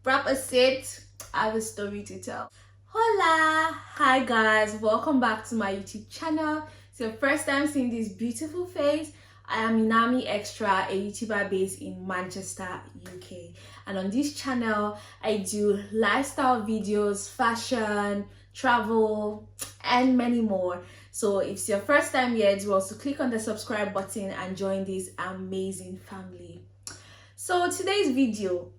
Grab a seat. I have a story to tell. Hola! Hi guys, welcome back to my YouTube channel. It's your first time seeing this beautiful face. I am Inami Extra, a YouTuber based in Manchester, UK. And on this channel, I do lifestyle videos, fashion, travel, and many more. So if it's your first time here, do also click on the subscribe button and join this amazing family. So today's video,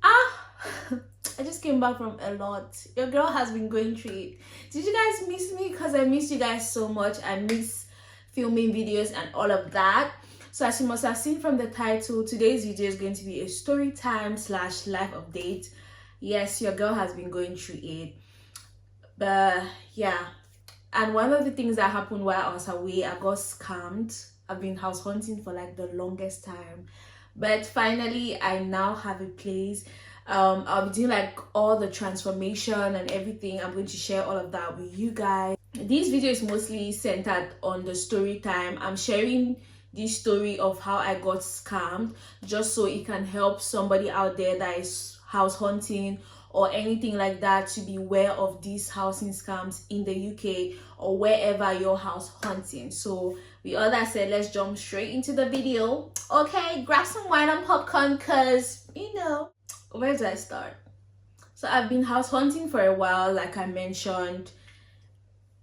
I just came back from a lot. Your girl has been going through it. Did you guys miss me? Because I missed you guys so much. I miss filming videos and all of that. So as you must have seen from the title, today's video is going to be a story time / life update. Yes, your girl has been going through it. But yeah. And one of the things that happened while I was away, I got scammed. I've been house hunting for like the longest time. But finally, I now have a place. I'll be doing like all the transformation and everything. I'm going to share all of that with you guys. This video is mostly centered on the story time. I'm sharing this story of how I got scammed, just so it can help somebody out there that is house hunting or anything like that to be aware of these housing scams in the UK or wherever you're house hunting. So with all that said, let's jump straight into the video. Okay, grab some wine and popcorn, because where do I start? So I've been house hunting for a while, like I mentioned,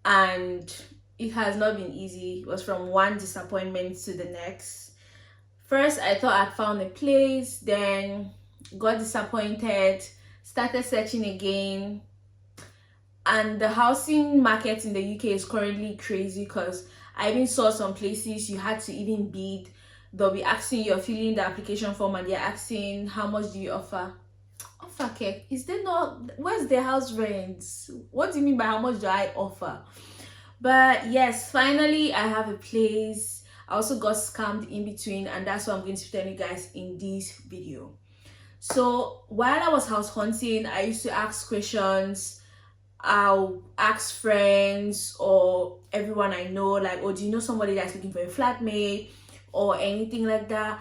and it has not been easy. It was from one disappointment to the next. First, I thought I'd found a place, then got disappointed, started searching again. And the housing market in the UK is currently crazy, because I even saw some places you had to even bid. They'll be asking you, filling the application form, and they're asking, how much do you offer? Okay, is there not, where's the house rent? What do you mean by how much do I offer? But yes, finally I have a place. I also got scammed in between, and that's what I'm going to tell you guys in this video. So while I was house hunting, I used to ask questions. I'll ask friends or everyone I know, like, oh, do you know somebody that's looking for a flatmate or anything like that,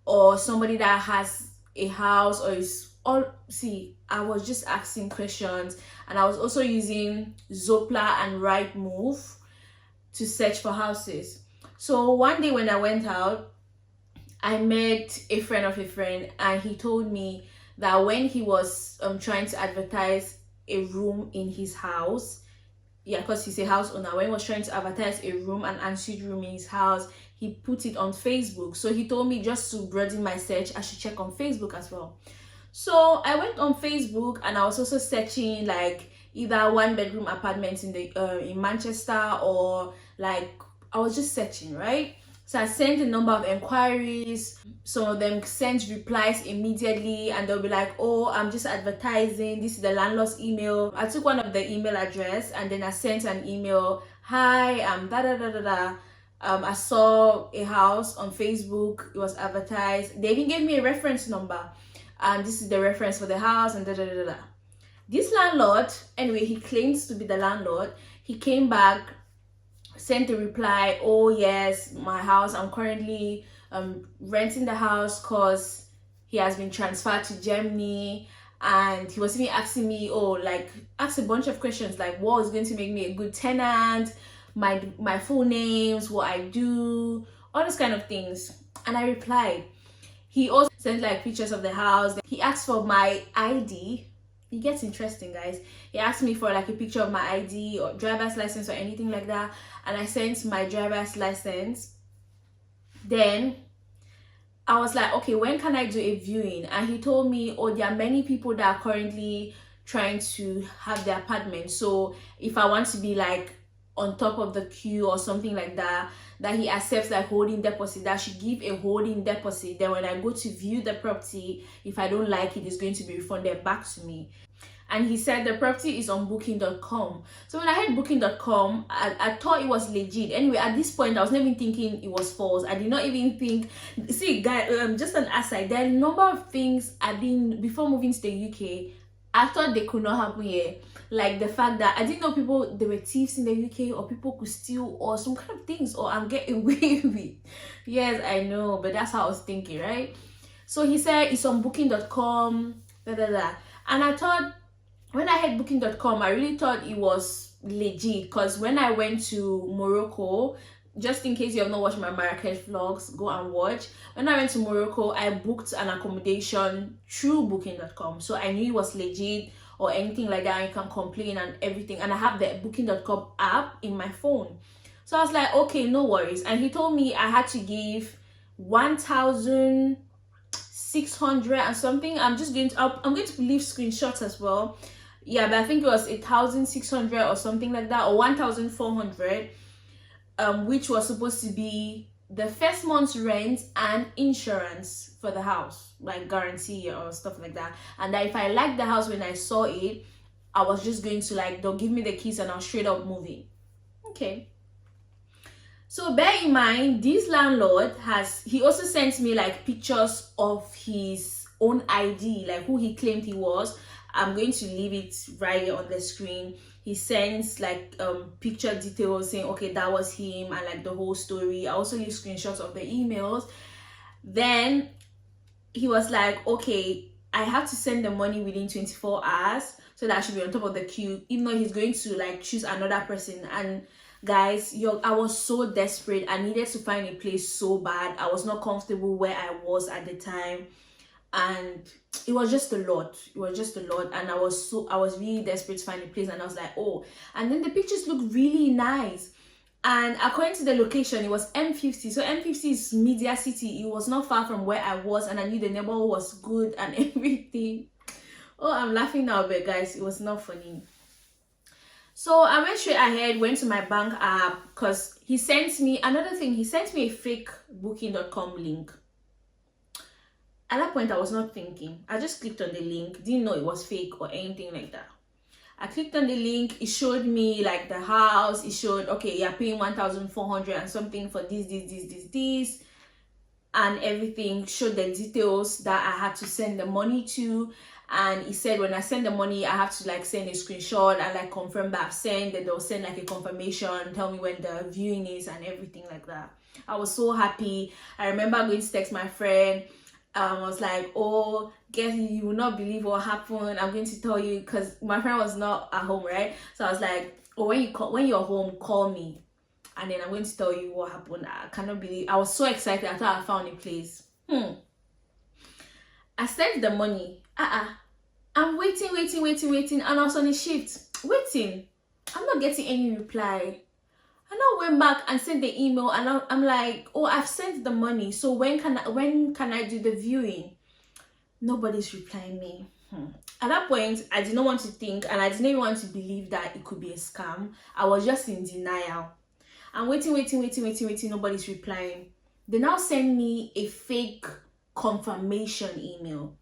or somebody that has a house or is all. See, I was just asking questions, and I was also using Zoopla and Rightmove to search for houses. So one day when I went out, I met a friend of a friend, and he told me that when he was trying to advertise a room in his house, because he's a house owner, when he was trying to advertise a room, an ensuite room in his house, he put it on Facebook. So he told me just to broaden my search, I should check on Facebook as well. So I went on Facebook, and I was also searching like either 1-bedroom apartments in Manchester, or like I was just searching, right? So I sent a number of inquiries. Some of them sent replies immediately, and they'll be like, oh, I'm just advertising, this is the landlord's email. I took one of the email address, and then I sent an email. Hi, I'm da da da da da. I saw a house on Facebook, it was advertised. They even gave me a reference number, and this is the reference for the house, and da da da da. This landlord, anyway, he claims to be the landlord. He came back, sent a reply, oh yes, my house, I'm currently renting the house because he has been transferred to Germany. And he was even asking me, asked a bunch of questions, like what is going to make me a good tenant, my full names, what I do, all those kind of things. And I replied. He also sent like pictures of the house. He asked for my ID. It gets interesting, guys. He asked me for like a picture of my ID or driver's license or anything like that, and I sent my driver's license. Then I was like, okay, when can I do a viewing? And he told me, oh, there are many people that are currently trying to have their apartment, so if I want to be like on top of the queue or something like that, that he accepts like holding deposit, that I should give a holding deposit. Then when I go to view the property, if I don't like it, it's going to be refunded back to me. And he said the property is on booking.com. So when I heard booking.com, I thought it was legit. Anyway, at this point, I was not even thinking it was false. I did not even think, see guys, just an aside, there are a number of things I didn't, before moving to the UK, I thought they could not happen here. Like the fact that I didn't know there were thieves in the UK, or people could steal or some kind of things, or I'm getting away with. Yes, I know, but that's how I was thinking, right? So he said it's on booking.com, da da da. And I thought, when I had booking.com, I really thought it was legit, because when I went to Morocco, just in case you have not watched my Marrakesh vlogs, go and watch. When I went to Morocco, I booked an accommodation through booking.com, so I knew it was legit or anything like that, and you can complain and everything. And I have the booking.com app in my phone, so I was like, okay, no worries. And he told me I had to give 1,600 and something. I'm going to leave screenshots as well. Yeah, but I think it was 1,600 or something like that, or 1,400, which was supposed to be the first month's rent and insurance for the house, like guarantee or stuff like that. And that if I liked the house when I saw it, I was just going to, like, they'll give me the keys and I'll straight up move in. Okay. So bear in mind, this landlord he also sent me like pictures of his own ID, like who he claimed he was. I'm going to leave it right here on the screen. He sends like picture details saying, okay, that was him, and like the whole story. I also leave screenshots of the emails. Then he was like, okay, I have to send the money within 24 hours so that I should be on top of the queue, even though he's going to like choose another person. And guys, I was so desperate. I needed to find a place so bad. I was not comfortable where I was at the time, and it was just a lot. And I was really desperate to find a place. And I was like, oh, and then the pictures look really nice, and according to the location, it was M50. So M50 is Media City. It was not far from where I was, and I knew the neighborhood was good and everything. Oh, I'm laughing now, but guys, it was not funny. So I went straight ahead, went to my bank app, because he sent me another thing. He sent me a fake booking.com link. At that point, I was not thinking. I just clicked on the link, didn't know it was fake or anything like that. I clicked on the link. It showed me like the house. It showed, okay, you're paying 1,400 and something for this, and everything. Showed the details that I had to send the money to. And he said when I send the money, I have to like send a screenshot and like confirm that I've sent, that they'll send like a confirmation, tell me when the viewing is and everything like that. I was so happy. I remember going to text my friend. I was like, oh, guess you will not believe what happened. I'm going to tell you, because my friend was not at home, right? So I was like, oh, when you're home, call me, and then I'm going to tell you what happened. I cannot believe. I was so excited. I thought I found a place. I sent the money. I'm waiting, and I was on a shift waiting. I'm not getting any reply. And I went back and sent the email, and I'm like, oh, I've sent the money, so when can I do the viewing? Nobody's replying me. At that point, I did not want to think, and I didn't even want to believe that it could be a scam. I was just in denial. I'm waiting. Nobody's replying. They now send me a fake confirmation email.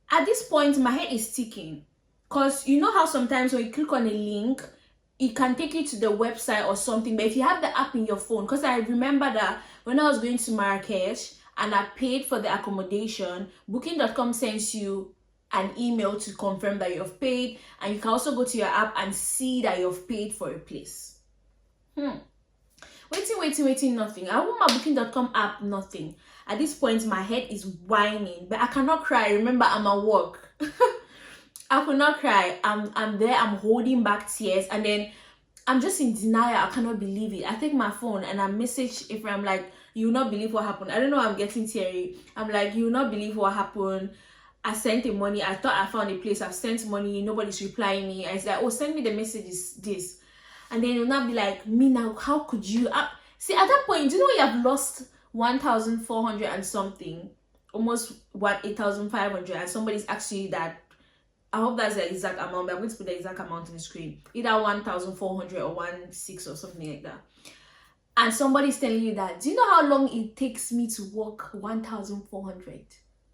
At this point, my head is ticking, because you know how sometimes when you click on a link, it can take you to the website or something. But if you have the app in your phone, because I remember that when I was going to Marrakesh and I paid for the accommodation, booking.com sends you an email to confirm that you've paid, and you can also go to your app and see that you've paid for a place. Waiting, nothing. I open my booking.com app, nothing. At this point, my head is whining, but I cannot cry. Remember, I'm at work. I could not cry. I'm there. I'm holding back tears, and then I'm just in denial. I cannot believe it. I take my phone and I message Ifra. I'm like, you will not believe what happened. I don't know. I'm getting teary. I'm like, you will not believe what happened. I sent the money. I thought I found a place. I've sent money. Nobody's replying me. I said, oh, send me the messages. This, and then you'll not be like, me now. How could you? See, at that point, you know you have lost 1,400 and something, almost 8,500, and somebody's actually that. I hope that's the exact amount, but I'm going to put the exact amount on the screen. Either 1,400 or 1,600 or something like that. And somebody's telling you that, do you know how long it takes me to walk 1,400?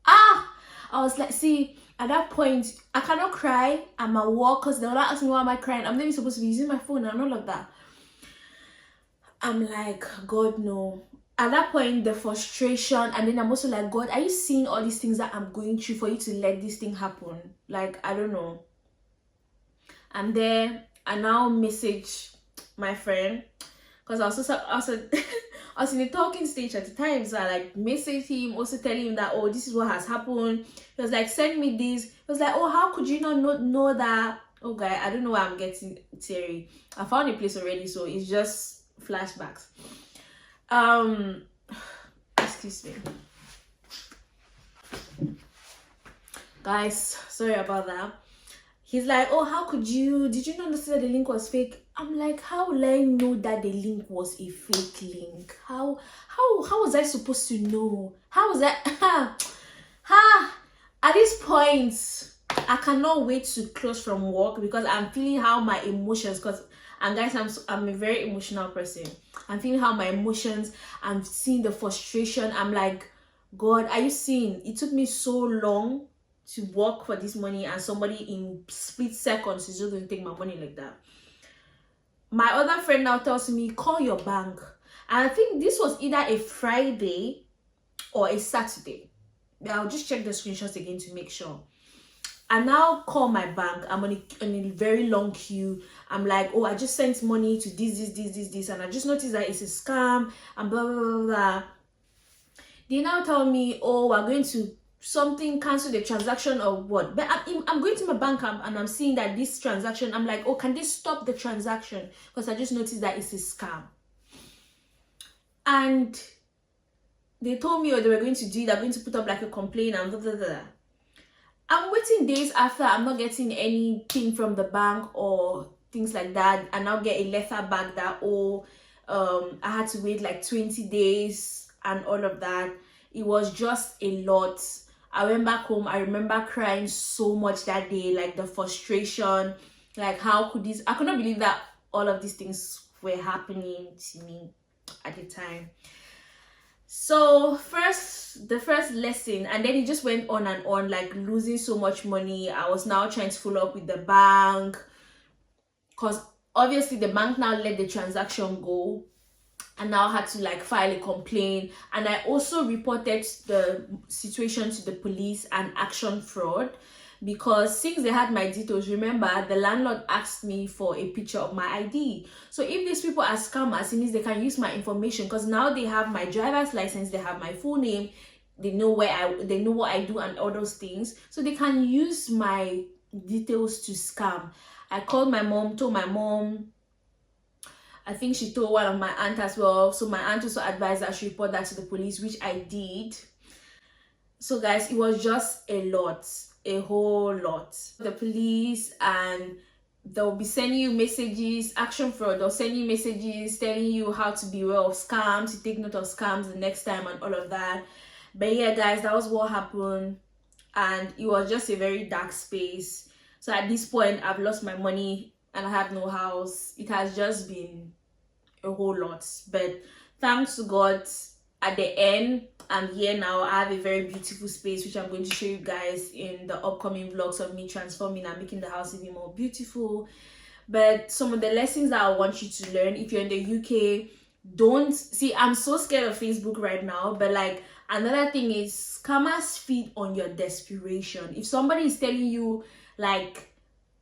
I was like, see, at that point, I cannot cry. I'm at work, because they'll ask me why am I crying. I'm not even supposed to be using my phone and all of that. I'm like, God, no. At that point, the frustration, and then I'm also like, God, are you seeing all these things that I'm going through for you to let this thing happen? Like, I don't know. And then I now message my friend, because I was also I was in a talking stage at the time, so I like messaged him, also telling him that, oh, this is what has happened. He was like, send me this. He was like, oh, how could you not know that? Oh, guy, I don't know why I'm getting teary. I found a place already, so it's just flashbacks. Excuse me. Guys, sorry about that. He's like, oh, how could you, did you not notice that the link was fake? I'm like, how will I know that the link was a fake link? How was I supposed to know? How was I at this point I cannot wait to close from work, because I'm feeling how my emotions, and guys, I'm a very emotional person. I'm feeling how my emotions, I'm seeing the frustration. I'm like, God, are you seeing? It took me so long to work for this money, and somebody in split seconds is just going to take my money like that. My other friend now tells me, call your bank. And I think this was either a Friday or a Saturday. I'll just check the screenshots again to make sure. I now call my bank. I'm on a very long queue. I'm like, oh, I just sent money to this, and I just noticed that it's a scam and blah blah blah blah. They now tell me, oh, we're going to cancel the transaction or what. But I'm going to my bank and I'm seeing that this transaction, I'm like, oh, can they stop the transaction? Because I just noticed that it's a scam. And they told me, oh, they were going to do it. They're going to put up like a complaint and blah blah blah. I'm waiting days after, I'm not getting anything from the bank or things like that. And I'll get a letter back that, oh, I had to wait like 20 days and all of that. It was just a lot. I went back home. I remember crying so much that day, like the frustration, like how could this, I could not believe that all of these things were happening to me at the time. So the first lesson, and then it just went on and on, like losing so much money. I was now trying to follow up with the bank, because obviously the bank now let the transaction go, and now had to like file a complaint. And I also reported the situation to the police and action fraud, because since they had my details, remember, the landlord asked me for a picture of my ID. So if these people are scammers, it means they can use my information, because now they have my driver's license, they have my full name, they know they know what I do and all those things, so they can use my details to scam. I called my mom, told my mom. I think she told one of my aunt as well. So my aunt also advised that I should report that to the police, which I did. So guys, it was just a lot, a whole lot. The police, and they'll be sending you messages, action fraud, they'll send you messages telling you how to beware of scams, to take note of scams the next time and all of that. But yeah guys, that was what happened, and it was just a very dark space. So at this point, I've lost my money and I have no house. It has just been a whole lot, but thanks to God, at the end, I'm here now. I have a very beautiful space, which I'm going to show you guys in the upcoming vlogs of me transforming and making the house even more beautiful. But some of the lessons that I want you to learn, if you're in the UK, don't see, I'm so scared of Facebook right now, but like, another thing is, scammers feed on your desperation. If somebody is telling you like,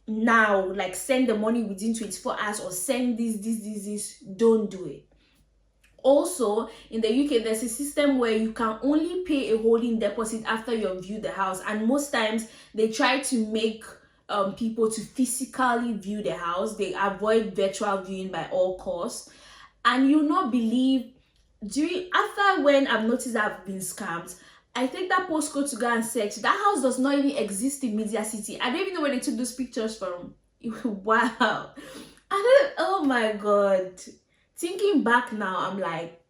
now, like, send the money within 24 hours or send this, don't do it. Also, in the UK, there's a system where you can only pay a holding deposit after you've viewed the house, and most times they try to make people to physically view the house. They avoid virtual viewing by all costs. And you'll not believe, after when I've noticed that I've been scammed, I take that postcode to go and search. That house does not even exist in Media City. I don't even know where they took those pictures from. Wow. Oh my God. Thinking back now, I'm like,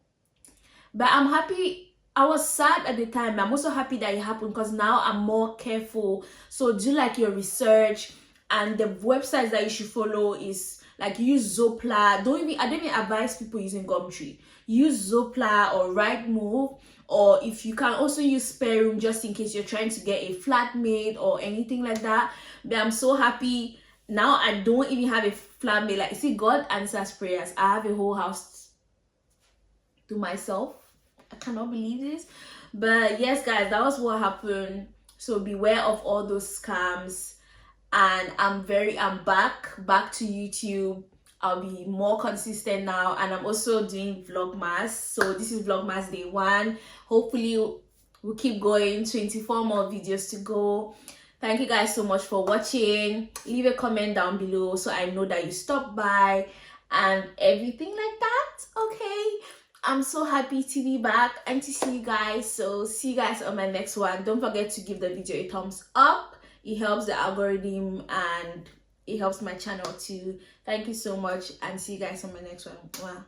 but I'm happy. I was sad at the time. I'm also happy that it happened, because now I'm more careful. So do like your research, and the websites that you should follow is like, use Zoopla. I don't even advise people using Gumtree. Use Zoopla or Rightmove. Or if you can also use Spare Room, just in case you're trying to get a flatmate or anything like that. But I'm so happy now. I don't even have a flatmate. Like, see, God answers prayers. I have a whole house to myself. I cannot believe this. But yes guys, that was what happened. So beware of all those scams. And I'm back to YouTube. I'll be more consistent now, and I'm also doing vlogmas. So this is vlogmas day 1. Hopefully we'll keep going. 24 more videos to go. Thank you guys so much for watching. Leave a comment down below so I know that you stopped by and everything like that. Okay, I'm so happy to be back and to see you guys. So see you guys on my next one. Don't forget to give the video a thumbs up. It helps the algorithm and it helps my channel too. Thank you so much, and see you guys on my next one. Mwah.